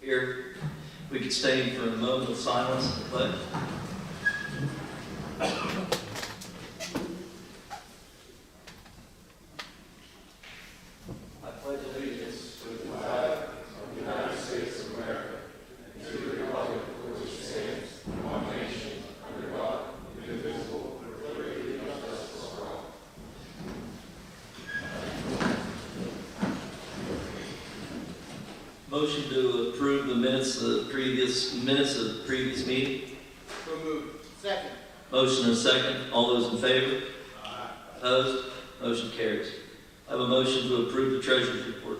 Here, we could stay for a moment of silence to pledge. I pledge allegiance to the flag of the United States of America and to the republic for which it stands, one nation, under God, indivisible, with liberty and justice for all. Motion to approve the minutes of the previous meeting. So moved. Second. Motion and second. All those in favor? Aye. Opposed? Motion carries. I have a motion to approve the treasurer's report.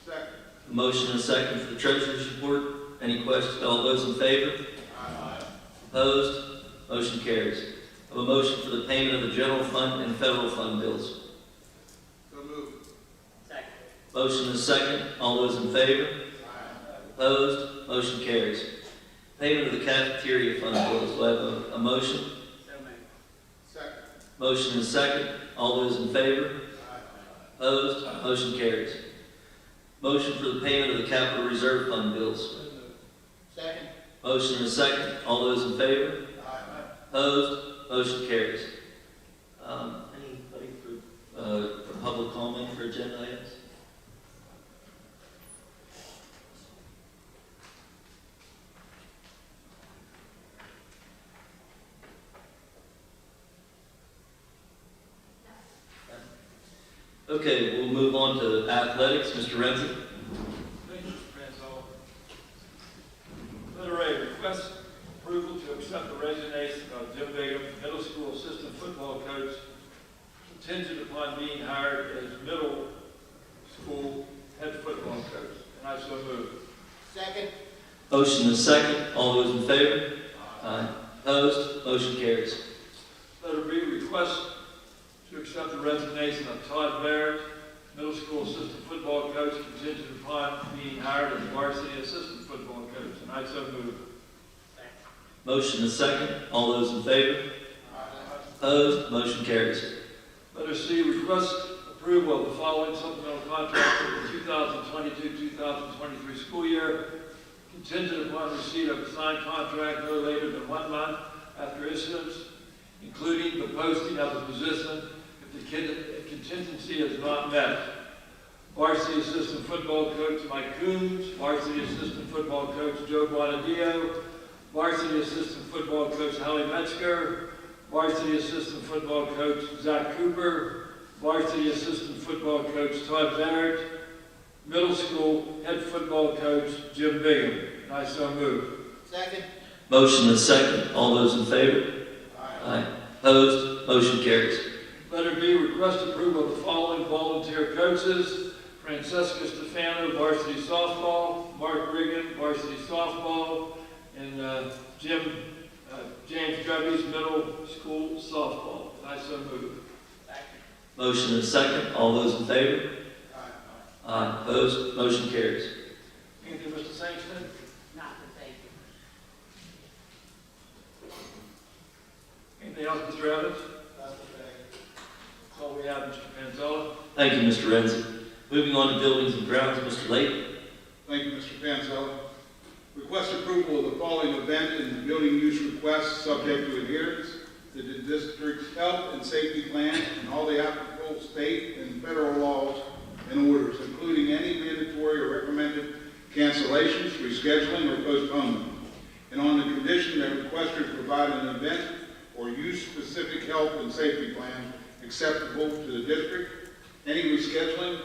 Second. A motion and a second for the treasurer's report. Any questions? All those in favor? Aye. Opposed? Motion carries. I have a motion for the payment of the general fund and federal fund bills. So moved. Second. Motion and a second. All those in favor? Aye. Opposed? Motion carries. Payment of the cafeteria fund bills. Do I have a motion? So moved. Second. Motion and a second. All those in favor? Aye. Opposed? Motion carries. Motion for the payment of the capital reserve fund bills. So moved. Second. Motion and a second. All those in favor? Aye. Opposed? Motion carries. Anybody for public comment for agenda items? Okay, we'll move on to athletics. Mr. Renzi. Thank you, Mr. Franzola. Letter A, request approval to accept the resignation of Jim Bingham, middle school assistant football coach, contingent upon being hired as middle school head football coach. And I so move. Second. Motion is second. All those in favor? Aye. Opposed? Motion carries. Letter B, request to accept the resignation of Todd Barrett, middle school assistant football coach, contingent upon being hired as varsity assistant football coach. And I so move. Motion is second. All those in favor? Aye. Opposed? Motion carries. Letter C, request approval of the following supplemental contract for the 2022-2023 school year, contingent upon receipt of a signed contract no later than 1 month after issuance, including the posting of the position if the contingency is not met. Varsity assistant football coach Mike Coombs, varsity assistant football coach Joe Bonadillo, varsity assistant football coach Hallie Metzger, varsity assistant football coach Zach Cooper, varsity assistant football coach Todd Barrett, middle school head football coach Jim Bingham. And I so move. Second. Motion is second. All those in favor? Aye. Aye. Opposed? Motion carries. Letter B, request approval of the following volunteer coaches: Francesca Stefano, varsity softball; Mark Riggin, varsity softball; and James Drebby's middle school softball. I so move. Motion is second. All those in favor? Aye. Aye. Opposed? Motion carries. Anything, Mr. Sangston? Not for thank you. Anything else, Mr. Evans? That's all we have, Mr. Panzella. Thank you, Mr. Renzi. Moving on to buildings and grounds, Mr. Layton. Thank you, Mr. Panzella. Request approval of the following event and building use requests subject to adherence to the district's health and safety plan and all the applicable state and federal laws and orders, including any mandatory or recommended cancellations, rescheduling, or postponement, and on the condition that requesters provide an event or use-specific health and safety plan acceptable to the district. Any rescheduling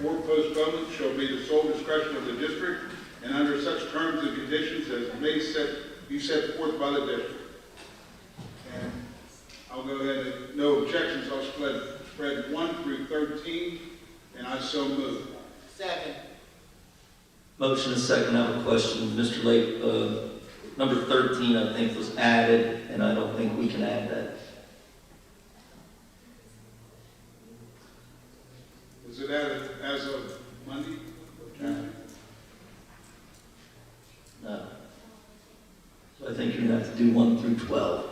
or postponement shall be the sole discretion of the district and under such terms and conditions as may be set forth by the district. And I'll go ahead and, no objections, I'll spread 1 through 13, and I so move. Second. Motion is second. I have a question. Mr. Layton, number 13, I think, was added, and I don't think we can add that. Is it added as of Monday? No. No. So I think you're going to have to do 1 through 12.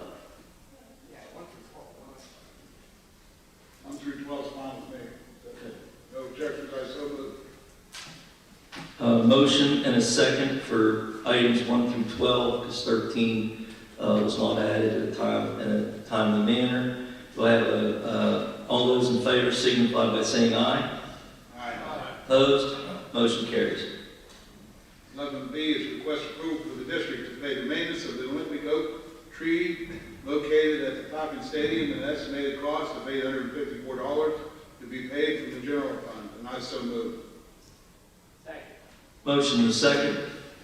Yeah, 1 through 12. 1 through 12 is fine with me. No objections, I so move. Motion and a second for items 1 through 12, because 13 was not added at a time, in a timely manner. Do I have all those in favor signify by saying aye. Aye. Opposed? Motion carries. 11B is request approval for the district to pay the maintenance of the Olympic oak tree located at the Falcon Stadium, an estimated cost of $854 to be paid from the general fund. And I so move. Second. Motion and a second.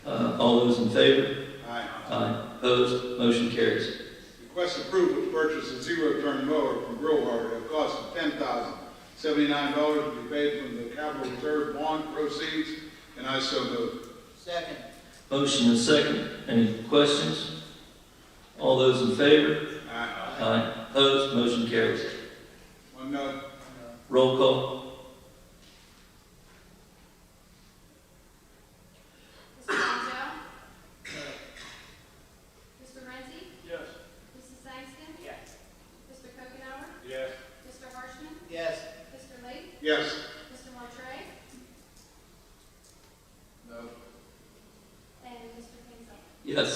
All those in favor? Aye. Aye. Opposed? Motion carries. Request approval to purchase a zero-turn mower from Grillhard at a cost of $10,079 to be paid from the Capital Reserve bond proceeds. And I so move. Second. Motion and second. Any questions? All those in favor? Aye. Aye. Opposed? Motion carries. One no. Roll call. Mr. Montel? Mr. Renzi? Yes. Mrs. Sangston? Yes. Mr. Kokenauer? Yes. Mr. Harshman? Yes. Mr. Lee? Yes. Mr. Montre? No. And Mr. Kinsey? Yes.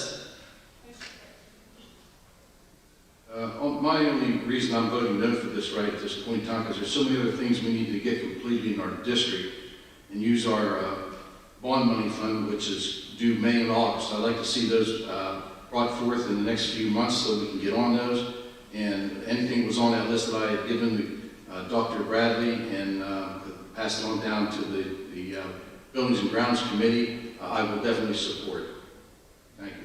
Motion My only reason I'm voting no for this right at this point in time, because there's so many other things we need to get completed in our district and use our bond money fund, which is due May and August. I'd like to see those brought forth in the next few months so we can get on those. And anything that was on that list that I had given to Dr. Bradley and passed it on down to the Buildings and Grounds Committee, I will definitely support. Thank you.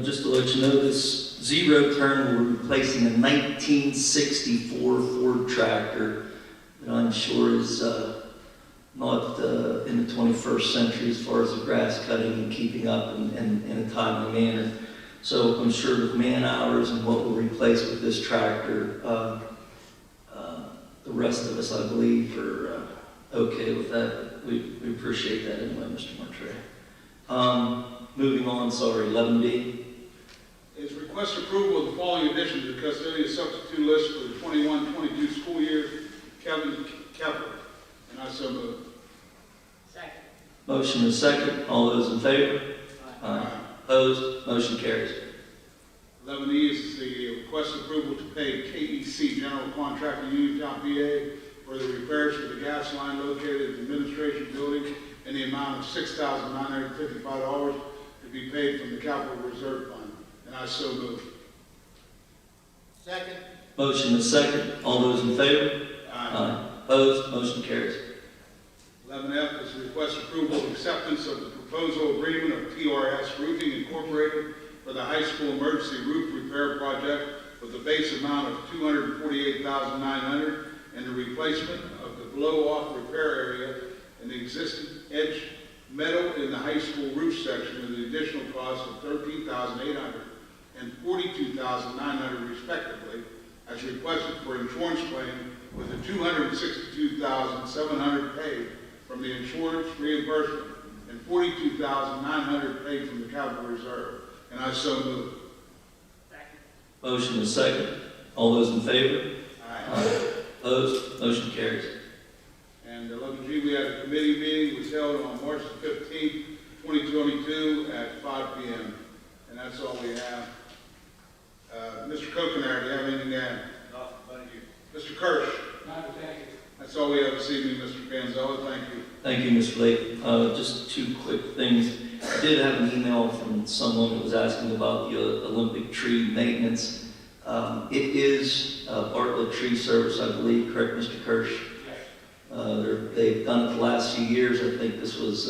Just to let you know, this zero turn, we're replacing a 1964 Ford tractor that I'm sure is not in the 21st century as far as the grass cutting and keeping up in a timely manner. So I'm sure with man hours and what we'll replace with this tractor, the rest of us, I believe, are okay with that. We appreciate that anyway, Mr. Montre. Moving on, 11B. Is request approval of the following addition to the custodial substitute list for the 21-22 school year. Kevin Kepler. And I so move. Second. Motion is second. All those in favor? Aye. Opposed? Motion carries. 11E is the request approval to pay KEC General Contractor Uniontown, PA for the repairs for the gas line located at the administration building in the amount of $6,955 to be paid from the Capital Reserve Fund. And I so move. Second. Motion is second. All those in favor? Aye. Opposed? Motion carries. 11F is request approval of acceptance of the proposal agreement of TRS Roofing Incorporated for the high school emergency roof repair project with a base amount of $248,900 and the replacement of the blow-off repair area and the existing edge metal in the high school roof section with an additional cost of $13,800 and $42,900 respectively, as requested for insurance claim with the $262,700 paid from the insurance reimbursement and $42,900 paid from the Capital Reserve. And I so move. Second. Motion is second. All those in favor? Aye. Opposed? Motion carries. And 11G, we had a committee meeting, was held on March the 15th, 2022 at 5 p.m. And that's all we have. Mr. Kokenauer, do you have anything to add? No, thank you. Mr. Kirsch? No, thank you. That's all we have this evening, Mr. Panzella. Thank you. Thank you, Mr. Lake. Just two quick things. I did have an email from someone who was asking about the Olympic tree maintenance. It is Bartlett Tree Service, I believe, correct, Mr. Kirsch? They've done it the last few years. I think this was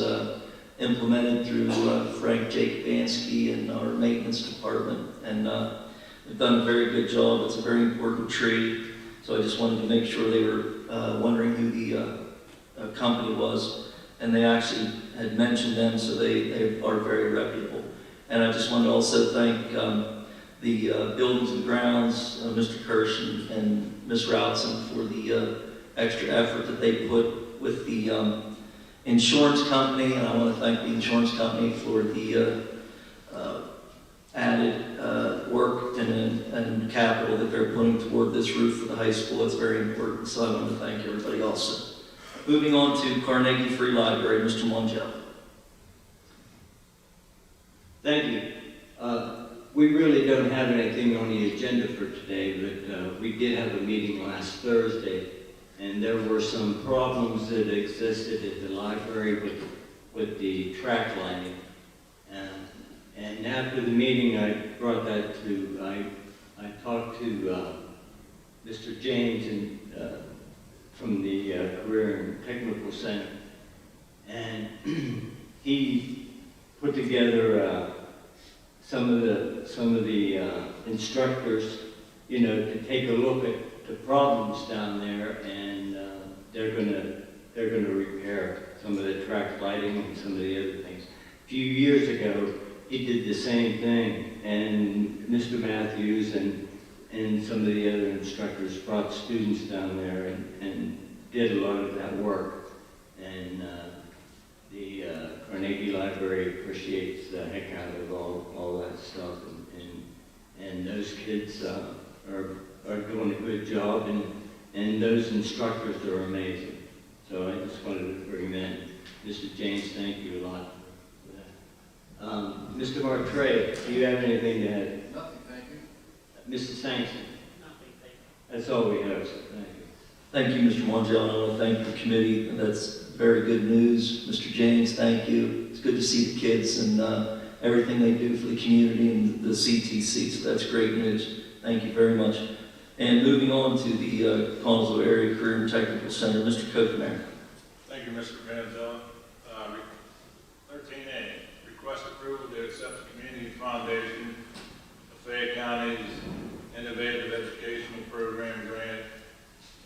implemented through Frank Jacobansky and our maintenance department. And they've done a very good job. It's a very important tree. So I just wanted to make sure they were wondering who the company was. And they actually had mentioned them, so they are very reputable. And I just wanted to also thank the Buildings and Grounds, Mr. Kirsch and Ms. Routson for the extra effort that they put with the insurance company. And I want to thank the insurance company for the added work and capital that they're putting toward this roof for the high school. It's very important, so I want to thank everybody also. Moving on to Carnegie Free Library, Mr. Montel. Thank you. We really don't have anything on the agenda for today, but we did have a meeting last Thursday, and there were some problems that existed at the library with the track lighting. And after the meeting, I brought that to, I talked to Mr. James from the Career and Technical Center, and he put together some of the instructors, you know, to take a look at the problems down there, and they're gonna repair some of the track lighting and some of the other things. A few years ago, he did the same thing, and Mr. Matthews and some of the other instructors brought students down there and did a lot of that work. And the Carnegie Library appreciates the heck out of all that stuff, and those kids are doing a good job, and those instructors are amazing. So I just wanted to bring that. Mr. James, thank you a lot for that. Mr. Martray, do you have anything to add? Nothing, thank you. Mr. Sampson? Nothing, thank you. That's all we have, sir. Thank you. Thank you, Mr. Mongeau. I want to thank the committee. That's very good news. Mr. James, thank you. It's good to see the kids and everything they do for the community and the CTC, so that's great news. Thank you very much. And moving on to the Connellsville Area Career and Technical Center, Mr. Kokemeyer. Thank you, Mr. Manzo. 13A, request approval to accept the Community Foundation of Fayette County's Innovative Educational Program grant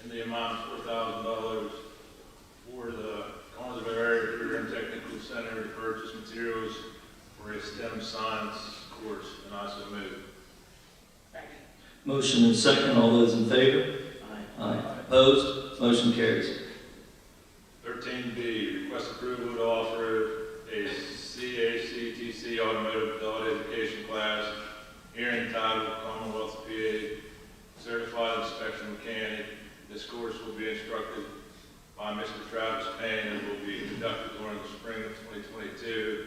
in the amount of $4,000 for the Connellsville Area Career and Technical Center to purchase materials for a STEM science course, and I so move. Second. Motion and second. All those in favor? Aye. Opposed? Motion carries. 13B, request approval to offer a CACTC Automotive Adult Education class here entitled Commonwealth PA Certified Inspection Mechanic. This course will be instructed by Mr. Travis Payne and will be conducted during the spring of 2022.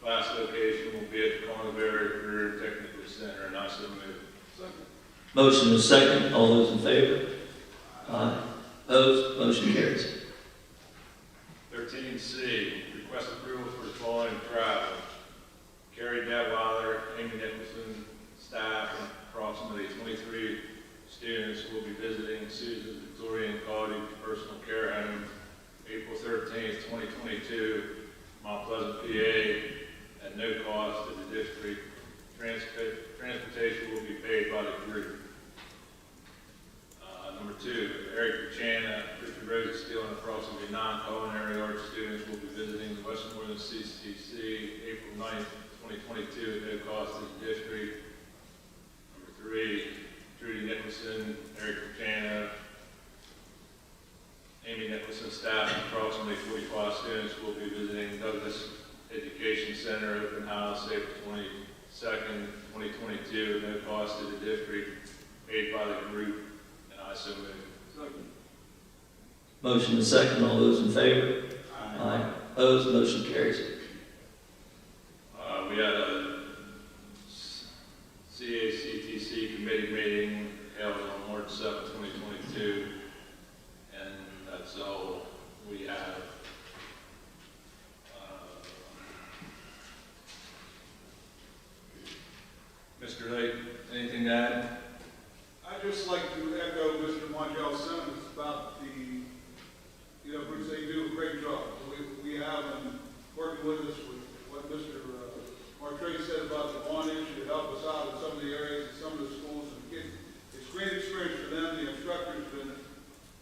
Class location will be at the Connellsville Area Career and Technical Center, and I so move. Second. Motion and second. All those in favor? Aye. Opposed? Motion carries. 13C, request approval for the following travel. Carrie Detweiler, Amy Nicholson, staff, and approximately 23 students will be visiting Susan Victorian Cottage Personal Care Home April 13th, 2022, Mount Pleasant, PA, at no cost to the district. Transportation will be paid by the group. Number 2, Eric Buchanan, Richard Rosensteel, and approximately 9 culinary arts students will be visiting the Westmoreland CCC April 9th, 2022, at no cost to the district. Number 3, Trudy Nicholson, Eric Buchanan, Amy Nicholson, staff, and approximately 45 students will be visiting Douglas Education Center Open House April 22nd, 2022, at no cost to the district, paid by the group. I so move. Second. Motion and second. All those in favor? Aye. Opposed? Motion carries. We had a CACTC committee meeting held on March 7, 2022, and that's all we have. Mr. Lake, anything to add? I'd just like to echo Mr. Mongeau's sentiments about the, you know, Bruce, they do a great job. We have them working with us with what Mr. Martray said about the bond issue to help us out in some of the areas and some of the schools. And it's a great experience for them. The instructors have been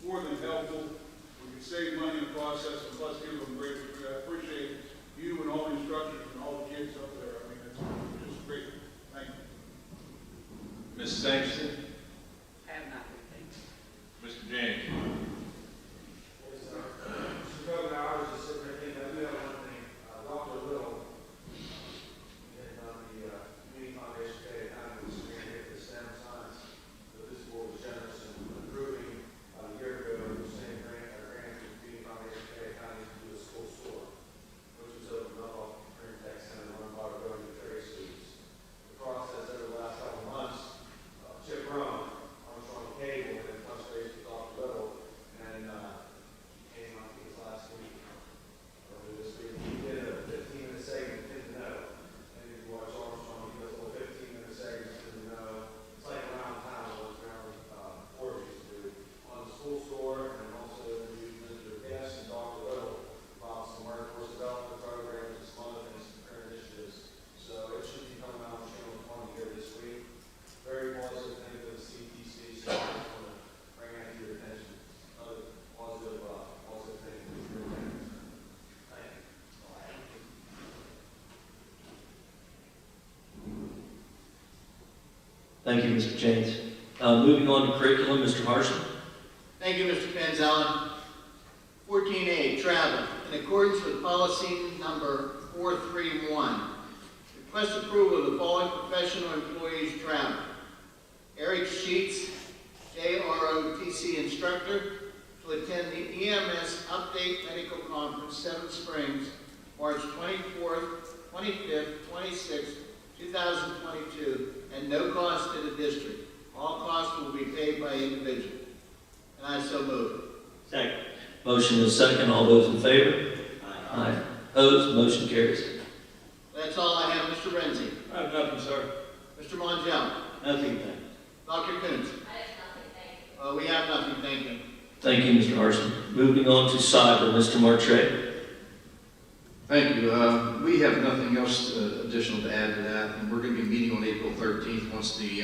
more than helpful. We can save money in the process and plus give them great. I appreciate you and all the instructors and all the kids up there. I mean, it's just great. Thank you. Ms. Sampson? Have nothing, thank you. Mr. James? Mr. Governor, I was just sitting there thinking, I do have one thing. Dr. Little, and on the Community Foundation Day, kind of was spearheading the STEM science. So this board was generous in approving a year ago the same grant to the Community Foundation Day, kind of to do a school store, which was opened up off the Print Tech Center, run by Rowan Tracy. Thank you, Mr. James. Moving on to curriculum, Mr. Harshman. Thank you, Mr. Panzella. 14A, travel. In accordance with policy number 431, request approval of the following professional employees' travel. Eric Sheets, JROTC instructor, to attend the EMS Update Medical Conference, 7 Springs, March 24th, 25th, 26th, 2022, at no cost to the district. All costs will be paid by individual. And I so move. Second. Motion is second. All those in favor? Aye. Opposed? Motion carries. That's all I have, Mr. Renzi. I have nothing, sir. Mr. Mongel. Nothing, thank you. Dr. Coons. I have nothing, thank you. We have nothing, thank you. Thank you, Mr. Harshman. Moving on to cyber, Mr. Martre. Thank you. We have nothing else additional to add to that, and we're going to be meeting on April 13th once the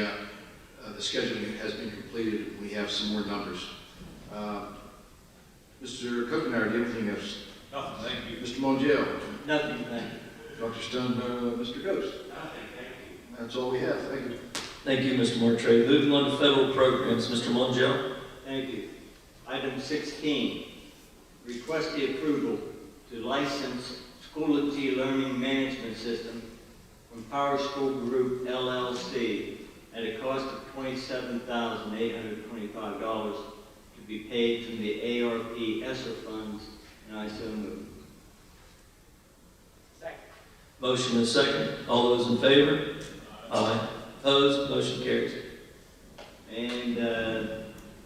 scheduling has been completed. We have some more numbers. Mr. Kokenar, do you have anything else? Nothing, thank you. Mr. Mongiel, Nothing, thank you. Dr. Stone, Mr. Ghost. Nothing, thank you. That's all we have. Thank you. Thank you, Mr. Martre. Moving on to federal programs, Mr. Mongel. Thank you. Item 16, request the approval to license Schoology Learning Management System from Power School Group LLC at a cost of $27,825 to be paid from the ARP ESSER funds, and I so move. Second. Motion is second. All those in favor? Aye. Opposed? Motion carries. And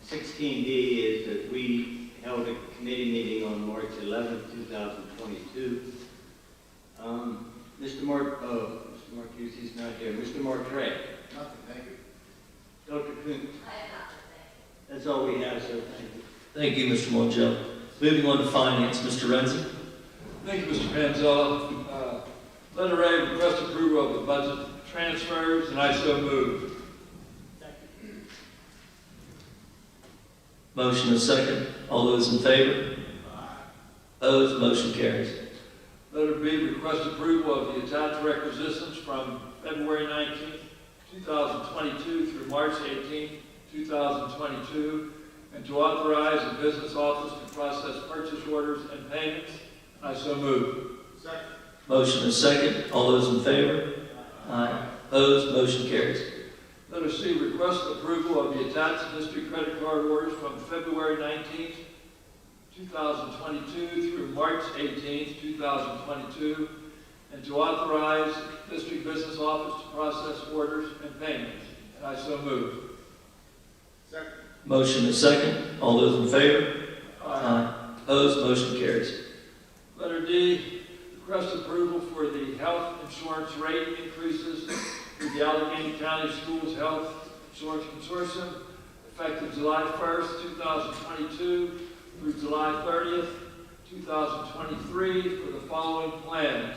16D is that we held a committee meeting on March 11th, 2022. Mr. Marcucci's not here. Mr. Martre. Nothing, thank you. Dr. Kuhn. I have nothing, thank you. That's all we have, sir. Thank you. Thank you, Mr. Mongel. Moving on to finance, Mr. Renzi. Thank you, Mr. Panzella. Letter A, request approval of the budget transfers, and I so move. Second. Motion is second. All those in favor? Opposed? Motion carries. Letter B, request approval of the attached requisitions from February 19th, 2022 through March 18th, 2022, and to authorize the business office to process purchase orders and payments. I so move. Second. Motion is second. All those in favor? Aye. Opposed? Motion carries. Letter C, request approval of the attached district credit card orders from February 19th, 2022 through March 18th, 2022, and to authorize district business office to process orders and payments. And I so move. Second. Motion is second. All those in favor? Aye. Opposed? Motion carries. Letter D, request approval for the health insurance rate increases through the Allegheny County Schools Health Insurance Consortium, effective July 1st, 2022 through July 30th, 2023 for the following plans.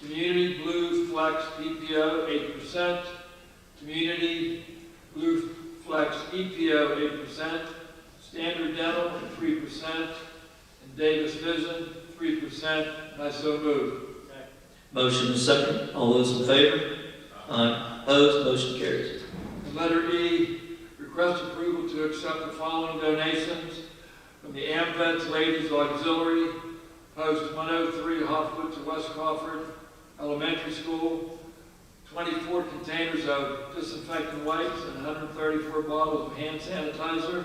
Community Blue Flex PPO 8%, Community Blue Flex EPO 8%, Standard Dental 3%, and Davis Vision 3%, and I so move. Motion is second. All those in favor? Aye. Opposed? Motion carries. And letter E, request approval to accept the following donations from the AMVETS Ladies Auxiliary, Post 103 Hopwood to West Crawford Elementary School, 24 containers of disinfectant wipes and 134 bottles of hand sanitizer,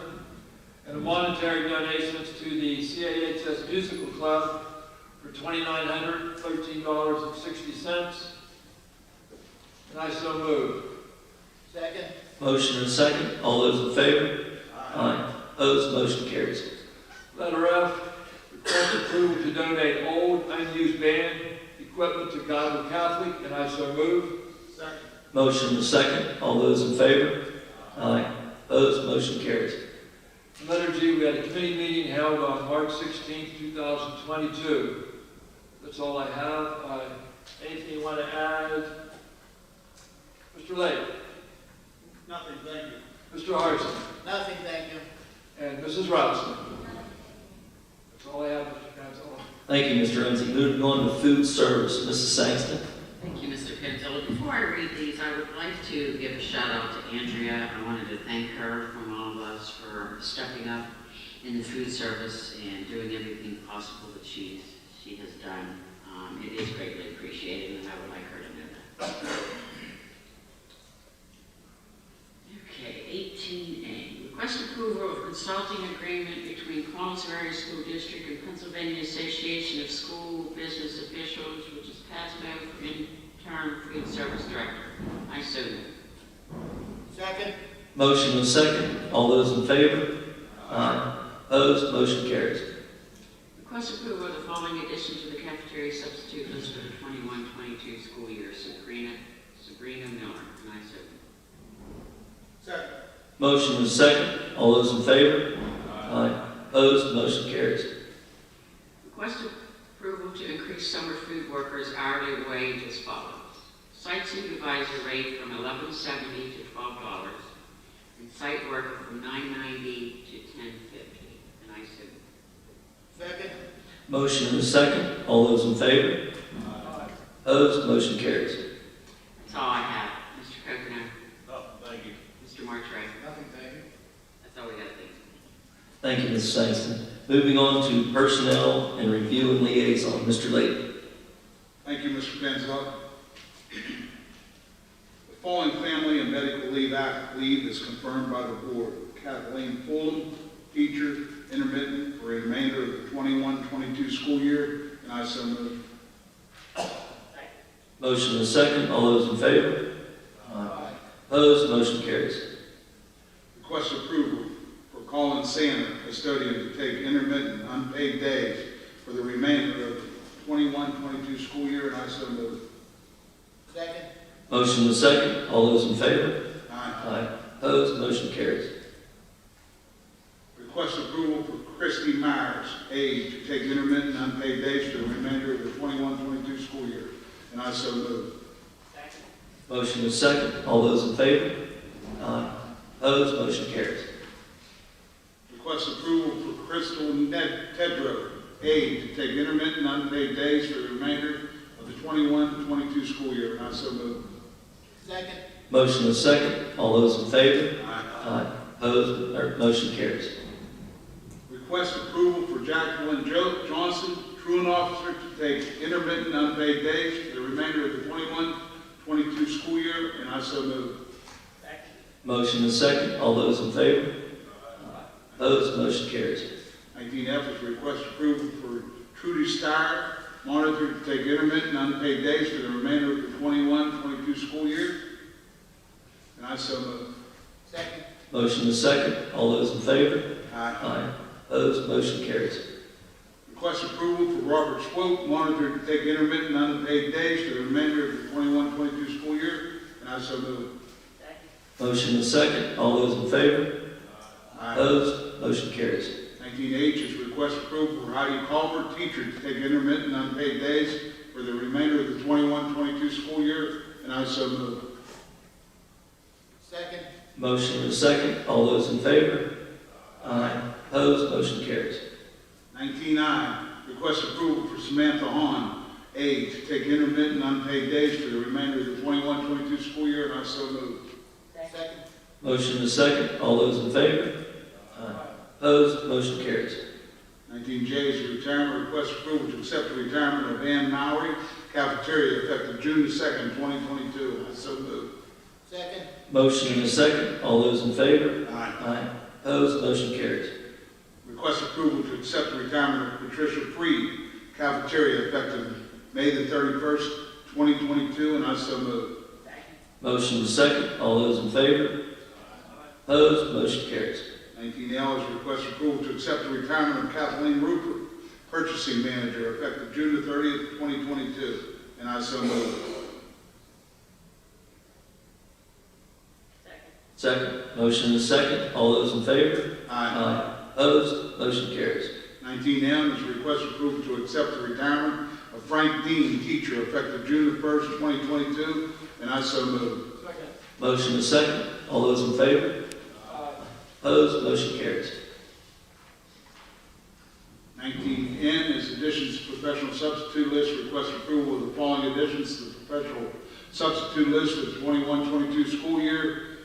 and a monetary donations to the CAHS Musical Club for $2,913.60. And I so move. Second. Motion is second. All those in favor? Aye. Opposed? Motion carries. Letter F, request approval to donate old, unused band equipment to Godwin Catholic, and I so move. Second. Motion is second. All those in favor? Aye. Opposed? Motion carries. Letter G, we had a committee meeting held on March 16th, 2022. That's all I have. Anything you want to add? Mr. Lake? Nothing, thank you. Mr. Harrison? Nothing, thank you. And Mrs. Robson? That's all I have, Mr. Panzella. Thank you, Mr. Renzi. Moving on to food service, Mrs. Sangston. Thank you, Mr. Panzella. Before I read these, I would like to give a shout out to Andrea. I wanted to thank her from all of us for stepping up in the food service and doing everything possible that she has done. It is greatly appreciated, and I would like her to know that. Okay, 18A. Request approval of consulting agreement between Columbus Area School District and Pennsylvania Association of School Business Officials, which is PASMO, for interim food service director. I so move. Second. Motion and second. All those in favor? Aye. Opposed? Motion carries. Request approval of the following addition to the cafeteria substitute list for the 21-22 school year. Sabrina Miller. And I so move. Second. Motion and second. All those in favor? Aye. Opposed? Motion carries. Request approval to increase summer food workers' hourly wage as follows. Site supervisor rate from $11.70 to $12, and site worker from $9.90 to $10.50. And I so move. Second. Motion and second. All those in favor? Opposed? Motion carries. That's all I have. Mr. Coconut, Oh, thank you. Mr. Martray. Nothing, thank you. That's all we got to think. Thank you, Ms. Sangston. Moving on to personnel and review and liaison. Mr. Layton. Thank you, Mr. Penzo. The following family and medical leave act leave is confirmed by the board. Kathleen Fulham, teacher, intermittent, for a remainder of the 21-22 school year, and I so move. Motion and second. All those in favor? Aye. Opposed? Motion carries. Request approval for Colin Sander, custodian, to take intermittent unpaid days for the remainder of the 21-22 school year, and I so move. Second. Motion and second. All those in favor? Aye. Aye. Opposed? Motion carries. Request approval for Christy Myers, aide, to take intermittent unpaid days for the remainder of the 21-22 school year, and I so move. Second. Motion and second. All those in favor? Aye. Opposed? Motion carries. Request approval for Crystal Tedrow, aide, to take intermittent unpaid days for the remainder of the 21-22 school year, and I so move. Second. Motion and second. All those in favor? Aye. Aye. Opposed? Motion carries. Request approval for Jacqueline Johnson, truant officer, to take intermittent unpaid days for the remainder of the 21-22 school year, and I so move. Second. Motion and second. All those in favor? Opposed? Motion carries. 19F is request approval for Trudy Starr, monitor, to take intermittent unpaid days for the remainder of the 21-22 school year, and I so move. Second. Motion and second. All those in favor? Aye. Aye. Opposed? Motion carries. Request approval for Robert Swope, monitor, to take intermittent unpaid days for the remainder of the 21-22 school year, and I so move. Second. Motion and second. All those in favor? Aye. Opposed? Motion carries. 19H is request approval for Heidi Culver, teacher, to take intermittent unpaid days for the remainder of the 21-22 school year, and I so move. Second. Motion and second. All those in favor? Aye. Opposed? Motion carries. 19I, request approval for Samantha Hahn, aide, to take intermittent unpaid days for the remainder of the 21-22 school year, and I so move. Second. Motion and second. All those in favor? Aye. Opposed? Motion carries. 19J is retirement, request approval to accept the retirement of Ann Mowry, cafeteria, effective June 2nd, 2022, and I so move. Second. Motion and a second. All those in favor? Aye. Aye. Opposed? Motion carries. Request approval to accept the retirement of Patricia Freed, cafeteria, effective May the 31st, 2022, and I so move. Motion and second. All those in favor? Opposed? Motion carries. 19L is request approval to accept the retirement of Kathleen Rupert, purchasing manager, effective June the 30th, 2022, and I so move. Second. Motion and second. All those in favor? Aye. Opposed? Motion carries. 19M is request approval to accept the retirement of Frank Dean, teacher, effective June the 1st, 2022, and I so move. Second. Motion and second. All those in favor? Opposed? Motion carries. 19N is additions to professional substitute list. Request approval of the following additions to the professional substitute list for the 21-22 school year.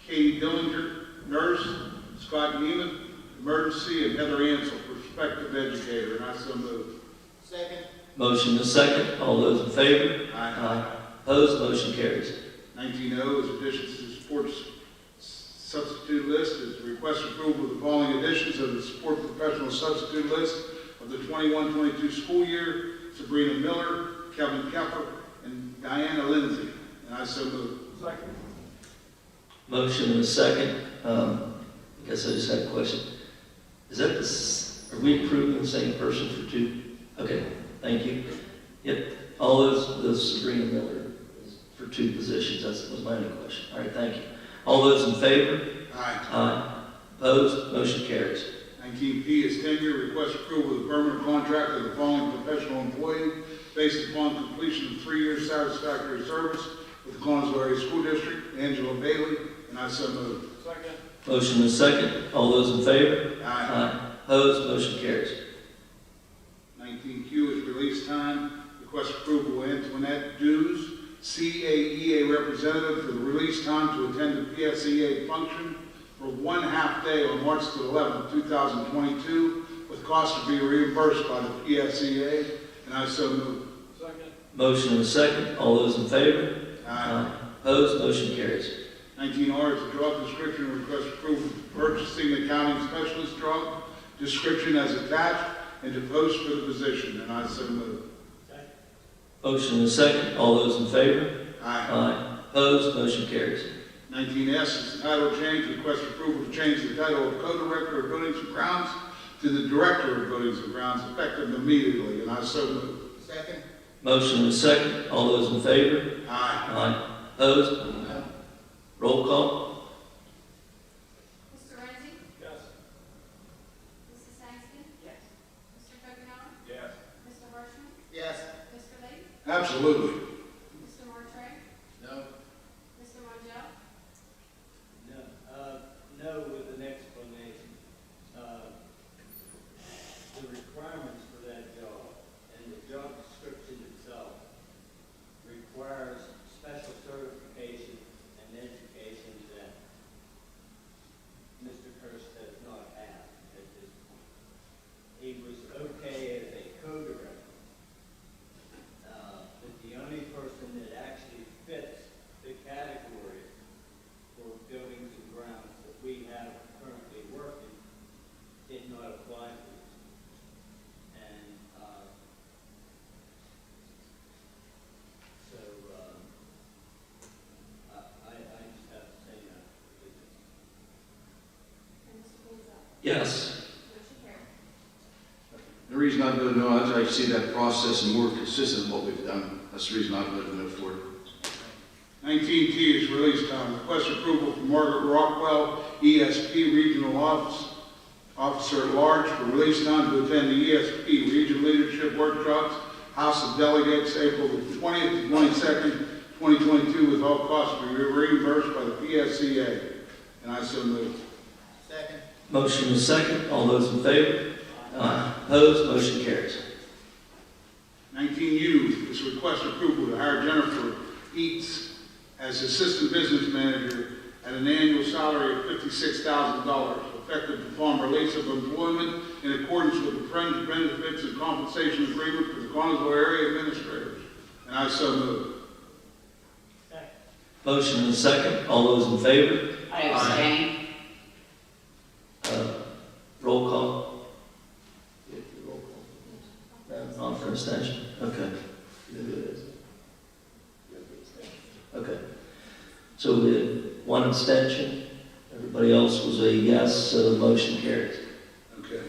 Katie Dillinger, nurse, Scott Neiman, emergency, and Heather Ansel, prospective educator. And I so move. Second. Motion is second. All those in favor? Aye. Opposed? Motion carries. 19O is additions to the sports substitute list. Is request approval of the following additions of the sport professional substitute list of the 21-22 school year. Sabrina Miller, Kevin Kepper, and Diana Lindsay. And I so move. Second. Motion and a second. I guess I just had a question. Is that are we approving the same person for two? Okay, thank you. Yep, all those Sabrina Miller is for two positions. That was my only question. All right, thank you. All those in favor? Aye. Aye. Opposed? Motion carries. 19P is tenure. Request approval of the permanent contract of the following professional employee based upon completion of 3 years satisfactory service with the Connellsville Area School District. Angela Bailey, and I so move. Second. Motion is second. All those in favor? Aye. Opposed? Motion carries. 19Q is release time. Request approval of Antoinette Dews, CAEA representative for the release time to attend the PSEA function for 1 half day on March the 11th, 2022, with cost to be reimbursed by the PSEA, and I so move. Second. Motion is second. All those in favor? Aye. Opposed? Motion carries. 19R is a drug description. Request approval for purchasing accounting specialist drug description as attached and to post for the position, and I so move. Motion is second. All those in favor? Aye. Opposed? Motion carries. 19S is the title change. Request approval to change the title of co-director of buildings and grounds to the director of buildings and grounds effective immediately, and I so move. Second. Motion is second. All those in favor? Aye. Opposed? Roll call. Mr. Renzi? Yes. Mrs. Sangston? Yes. Mr. Coconut? Yes. Mr. Hirschman? Yes. Mr. Lee? Absolutely. Mr. Martray? No. Mr. Mongeau? No. No with an explanation. The requirements for that job and the job description itself requires special certification and education that Mr. Kirst does not have at this point. He was okay as a co-director, but the only person that actually fits the category for buildings and grounds that we have currently working did not apply for this. And so I just have to say no. And Mr. Gonzalez? Yes. Motion carries. The reason I voted no, I'd like to see that process more consistent with what we've done. That's the reason I voted no for it. 19T is release time. Request approval from Margaret Rockwell, ESP Regional Officer at Large, for release time to attend the ESP Regional Leadership Workshops, House of Delegates, April the 20th to 22nd, 2022, with all costs to be reimbursed by the PSEA. And I so move. Second. Motion is second. All those in favor? Opposed? Motion carries. 19U is request approval to hire Jennifer Eats as Assistant Business Manager at an annual salary of $56,000, effective upon release of employment in accordance with the Fringe Benefits and Compensation Agreement for the Connellsville Area Administrators. And I so move. Motion is second. All those in favor? I abstain. Roll call. Not for abstention. Okay. Okay. So we had one abstention. Everybody else was a yes, so the motion carries. Okay.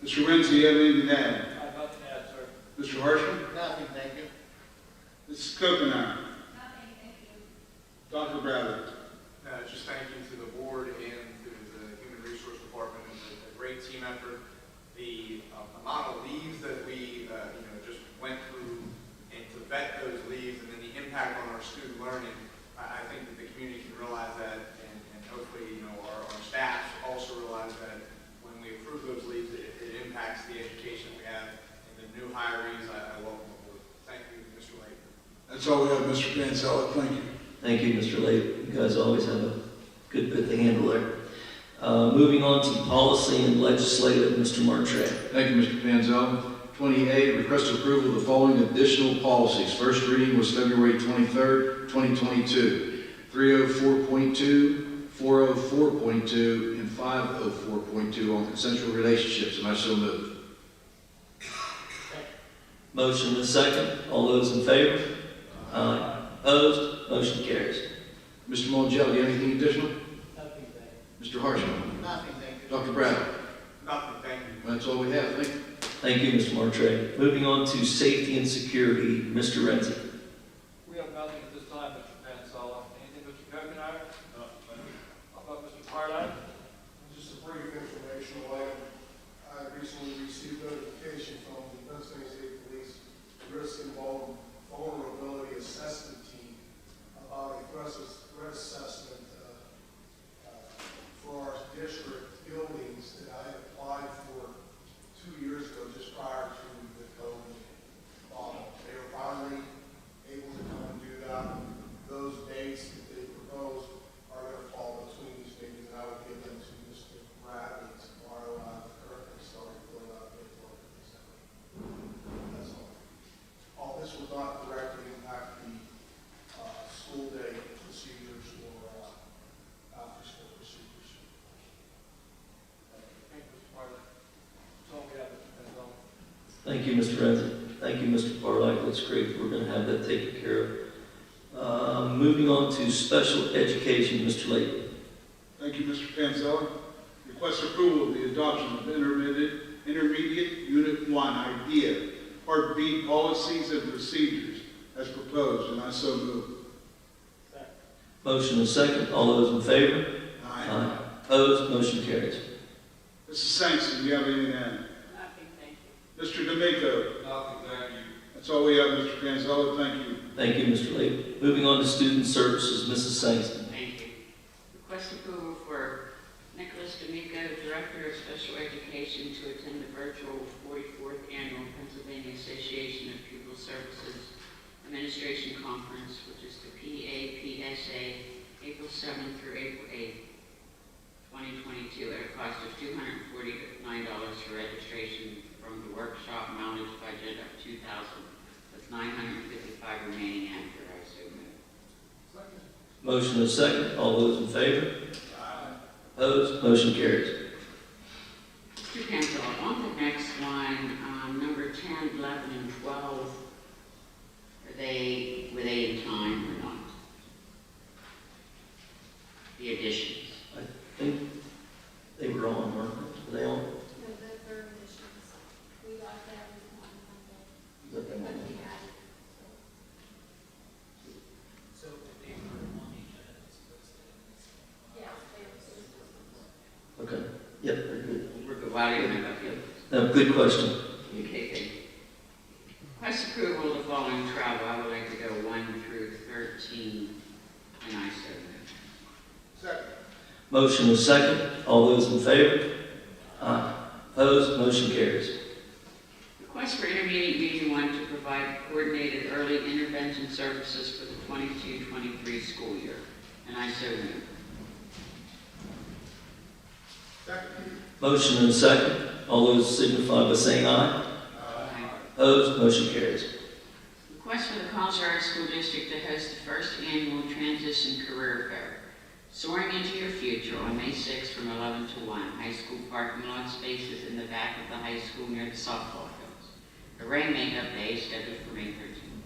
Mr. Renzi, you have anything to add? I have nothing to add, sir. Mr. Hirschman? Nothing, thank you. Mrs. Coconut? Nothing, thank you. Dr. Bradley? Just thank you to the board and to the Human Resource Department. It was a great team effort. The amount of leaves that we just went through and to vet those leaves and then the impact on our student learning, I think that the community can realize that and hopefully our staff also realize that when we approve those leaves, it impacts the education we have in the the new hirees, I welcome aboard. Thank you, Mr. Lake. That's all we have, Mr. Pansella. Thank you. Thank you, Mr. Lake. You guys always have a good bit to handle there. Moving on to policy and legislative, Mr. Martre. Thank you, Mr. Panzel. 28, request approval of the following additional policies. First reading was February 23rd, 2022. 304.2, 404.2, and 504.2 on consensual relationships, and I so move. Motion and second. All those in favor? Aye. Opposed? Motion carries. Mr. Mongiel, do you have anything additional? Nothing, thank you. Mr. Harshman? Nothing, thank you. Dr. Bradley? Nothing, thank you. That's all we have. Thank you. Thank you, Mr. Martre. Moving on to safety and security, Mr. Renzi. We have nothing at this time, Mr. Pansella. Anything, Mr. Kokenauer? No, thank you. How about Mr. Parlay? Just a brief informational item. I recently received notification from the Pennsylvania State Police Risk and Vulnerability Assessment Team about a threat assessment for our district buildings that I applied for 2 years ago, just prior to the COVID. They were finally able to come and do that. Those dates that they proposed are going to fall between these meetings, and I will give them to Mr. Bradley tomorrow. I'm currently starting filling out paperwork in December. That's all. All this will not directly impact the school day procedures or after-school procedures. Thank you, Mr. Parlay. That's all we have, Mr. Pansella. Thank you, Mr. Renzi. Thank you, Mr. Parlay. That's great. We're going to have that taken care of. Moving on to special education, Mr. Layton. Thank you, Mr. Pansella. Request approval of the adoption of intermediate Unit 1 IDEA, Part B policies and procedures as proposed, and I so move. Motion and second. All those in favor? Aye. Opposed? Motion carries. Mrs. Sampson, do you have anything to add? Nothing, thank you. Mr. D'Amico? Nothing, thank you. That's all we have, Mr. Pansella. Thank you. Thank you, Mr. Layton. Moving on to student services, Mrs. Sangston. Thank you. Request approval for Nicholas D'Amico, Director of Special Education, to attend the virtual 44th Annual Pennsylvania Association of Pupil Services Administration Conference, which is the PAPSA, April 7th through April 8th, 2022, at a cost of $249 for registration from the workshop mounted budget of $2,000, with $955 remaining after. I so move. Motion and second. All those in favor? Opposed? Motion carries. Mr. Pansell, on the next line, number 10, 11, and 12, were they in time or not? The additions. I think they were on, weren't they? Were they on? No, the third editions, we got that on Monday, Is that them but on? we had it. So if they were on each other, it's listed in this. Yeah, they were. Okay. Yep, very good. We're good. Why do you make up here? No, good question. Okay, good. Request approval of the following travel. I would like to go 1 through 13, and I so move. Second. Motion and second. All those in favor? Opposed? Motion carries. Request for intermediate Region 1 to provide coordinated early intervention services for the 22-23 school year, and I so move. Second. Motion and second. All those signify by saying aye. Aye. Opposed? Motion carries. Request for the Colorado School District to host the first annual Transition Career Fair, Soaring into Your Future, on May 6th from 11 to 1. High school parking lot spaces in the back of the high school near the softball fields. A rain makeup day is scheduled for May 13th.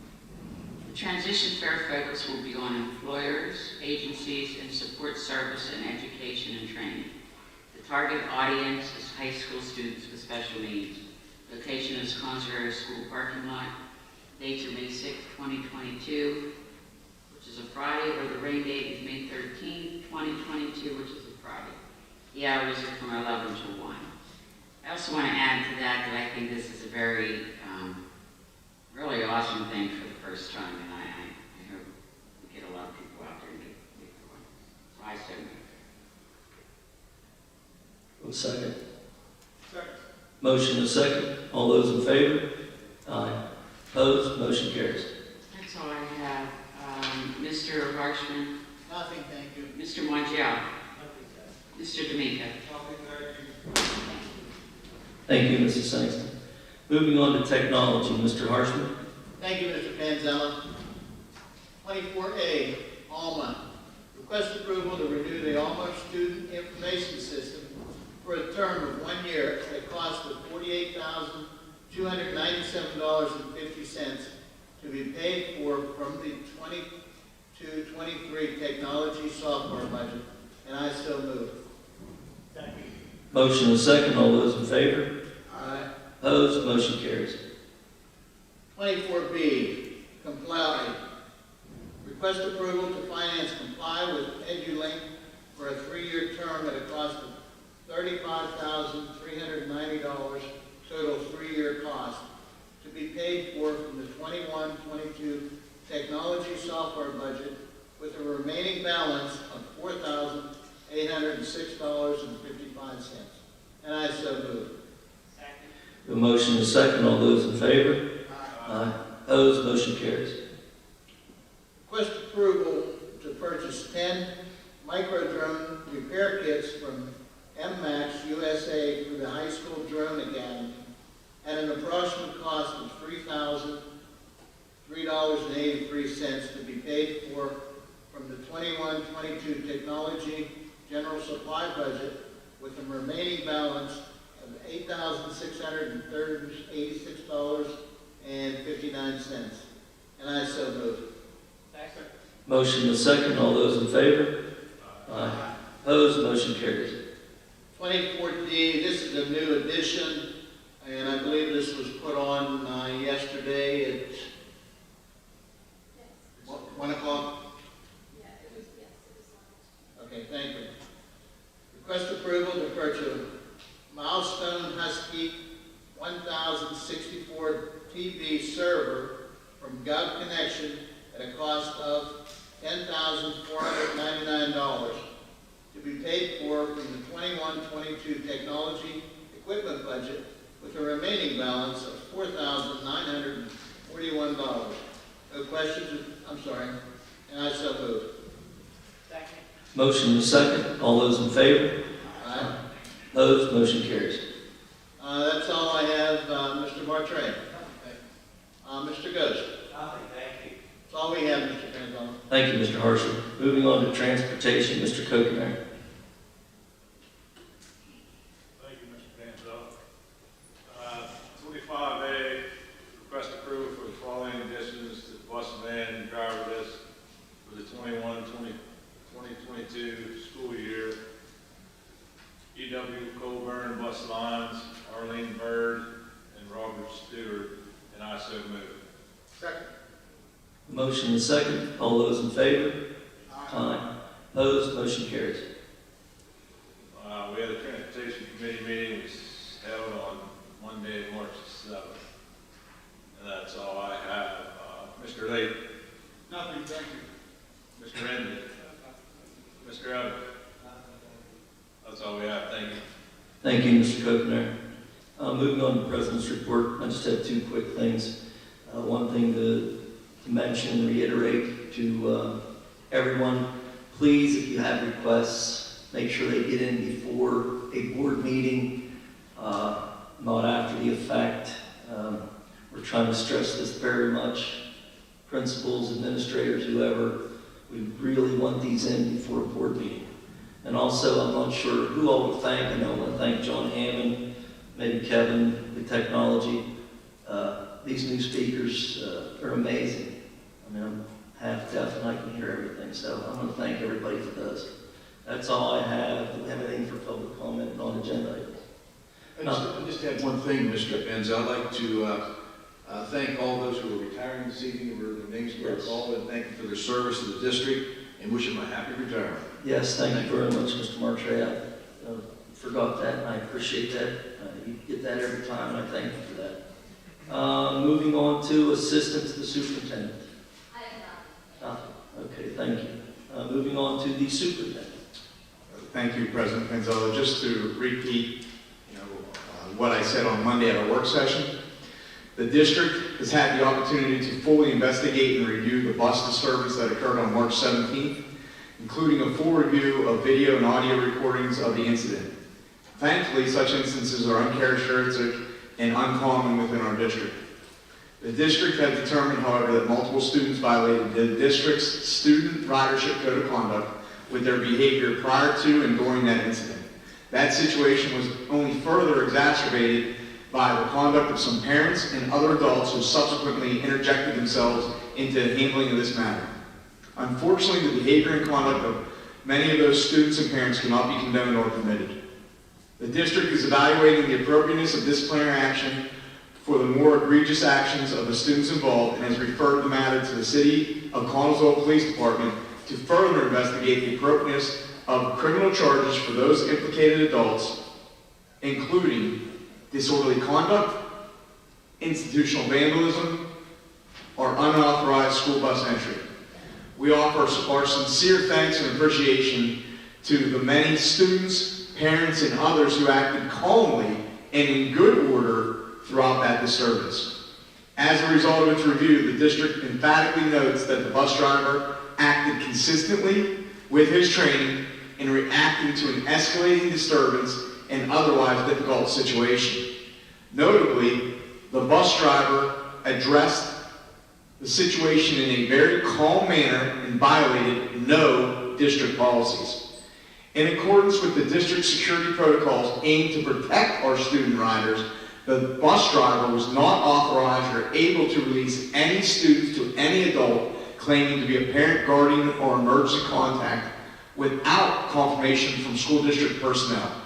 The Transition Fair focus will be on employers, agencies, and support service and education and training. The target audience is high school students with special needs. Location is Conservatory School parking lot. Dates are May 6, 2022, which is a Friday, or the rain date is May 13, 2022, which is a Friday. The hours are from 11 to 1. I also want to add to that I think this is a very, really awesome thing for the first time, and I hope we get a lot of people out there and get going. So I so move. Second. Second. Motion and second. All those in favor? Aye. Opposed? Motion carries. That's all I have. Mr. Harshman, Nothing, thank you. Mr. Montiel, Mr. D'Amico. Thank you, Mrs. Sangster. Moving on to technology, Mr. Harshman. Thank you, Mr. Panzella. 24A, Alma. Request approval to renew the Alma Student Information System for a term of 1 year at a cost of $48,297.50 to be paid for from the 22-23 technology software budget. And I so move. Motion and second. All those in favor? Aye. Opposed? Motion carries. 24B, comply. Request approval to finance comply with EduLink for a 3-year term at a cost of $35,390, total 3-year cost, to be paid for from the 21-22 technology software budget with a remaining balance of $4,806.55. And I so move. The motion is second. All those in favor? Aye. Opposed? Motion carries. Request approval to purchase 10 micro drone repair kits from MMAX USA for the High School Drone Academy at an approximate cost of $3,003.83 to be paid for from the 21-22 technology general supply budget with a remaining balance of $8,686.59. And I so move. Motion is second. All those in favor? Aye. Opposed? Motion carries. 24D, this is a new addition, and I believe this was put on yesterday at Yes. 1 o'clock. Yeah, it was launched. Okay, thank you. Request approval to purchase Milestone Husky 1064 TB server from Gov Connection at a cost of $10,499 to be paid for from the 21-22 technology equipment budget with a remaining balance of $4,941. No questions? I'm sorry. And I so move. Motion is second. All those in favor? Aye. Opposed? Motion carries. That's all I have, Mr. Martray. Mr. Ghost. That's all we have, Mr. Panzella. Thank you, Mr. Harshman. Moving on to transportation, Mr. Kokenar. Thank you, Mr. Panzella. 25A, request approval for the following additions to the bus and van driver list for the 2022 school year. E.W. Colburn, Bus Lines, Arlene Bird, and Robert Stewart, and I so move. Second. Motion is second. All those in favor? Aye. Opposed? Motion carries. We had a transportation committee meeting, was held on Monday, March 7th. And that's all I have. Mr. Lee, Nothing, thank you. Mr. Rendy, Mr. Evans. That's all we have. Thank you. Thank you, Mr. Kokenar. Moving on to the President's report, I just have two quick things. One thing to mention, reiterate to everyone, please, if you have requests, make sure they get in before a board meeting, not after the effect. We're trying to stress this very much. Principals, administrators, whoever, we really want these in before a board meeting. And also, I'm not sure who I will thank. I know I want to thank John Hammond, maybe Kevin with technology. These new speakers are amazing. I mean, I'm half deaf and I can hear everything, so I'm going to thank everybody for those. That's all I have. Do we have anything for public comment and on-agenda items? I just have one thing, Mr. Benz. I'd like to thank all those who are retiring this evening, where their names were called, and thank them for their service to the district, and wish them a happy retirement. Yes, thank you very much, Mr. Martray. I forgot that, and I appreciate that. You get that every time, and I thank you for that. Moving on to assistant to the superintendent. I have Nothing. Okay, thank you. Moving on to the superintendent. Thank you, President Panzella. Just to repeat, what I said on Monday at our work session, The district has had the opportunity to fully investigate and review the bus disturbance that occurred on March 17th, including a full review of video and audio recordings of the incident. Thankfully, such instances are uncharacteristic and uncommon within our district. The district has determined, however, that multiple students violated the district's student ridership code of conduct with their behavior prior to and during that incident. That situation was only further exacerbated by the conduct of some parents and other adults who subsequently interjected themselves into the handling of this matter. Unfortunately, the behavior and conduct of many of those students and parents cannot be condoned or permitted. The district is evaluating the appropriateness of disciplinary action for the more egregious actions of the students involved and has referred the matter to the City of Connellsville Police Department to further investigate the appropriateness of criminal charges for those implicated adults, including disorderly conduct, institutional vandalism, or unauthorized school bus entry. We offer our sincere thanks and appreciation to the many students, parents, and others who acted calmly and in good order throughout that disturbance. As a result of its review, the district emphatically notes that the bus driver acted consistently with his training in reacting to an escalating disturbance and otherwise difficult situation. Notably, the bus driver addressed the situation in a very calm manner and violated no district policies. In accordance with the district security protocols aimed to protect our student riders, the bus driver was not authorized or able to release any students to any adult claiming to be a parent, guardian, or emergency contact without confirmation from school district personnel.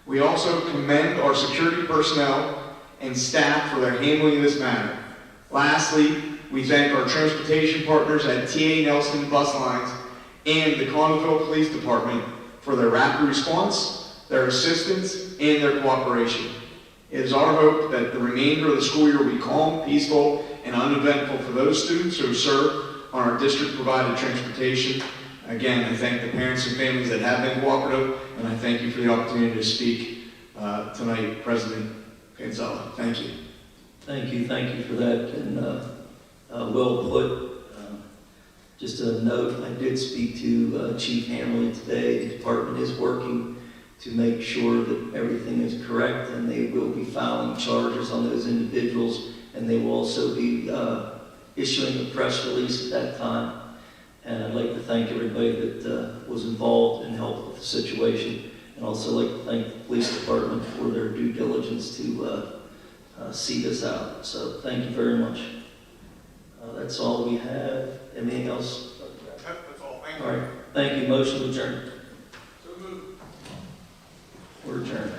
We also commend our security personnel and staff for their handling of this matter. Lastly, we thank our transportation partners at TA Nelson Bus Lines and the Connellsville Police Department for their rapid response, their assistance, and their cooperation. It is our hope that the remainder of the school year will be calm, peaceful, and uneventful for those students who serve on our district-provided transportation. Again, I thank the parents and families that have been cooperative, and I thank you for the opportunity to speak tonight, President Panzella. Thank you. Thank you for that, and well put. Just a note, I did speak to Chief Hamley today. The department is working to make sure that everything is correct, and they will be filing charges on those individuals, and they will also be issuing a press release at that time. And I'd like to thank everybody that was involved and helped with the situation, and also like to thank the police department for their due diligence to see this out. So thank you very much. That's all we have. Anything else? That's all. Thank you. All right. Thank you. Motion to adjourn. So moved. We're adjourned.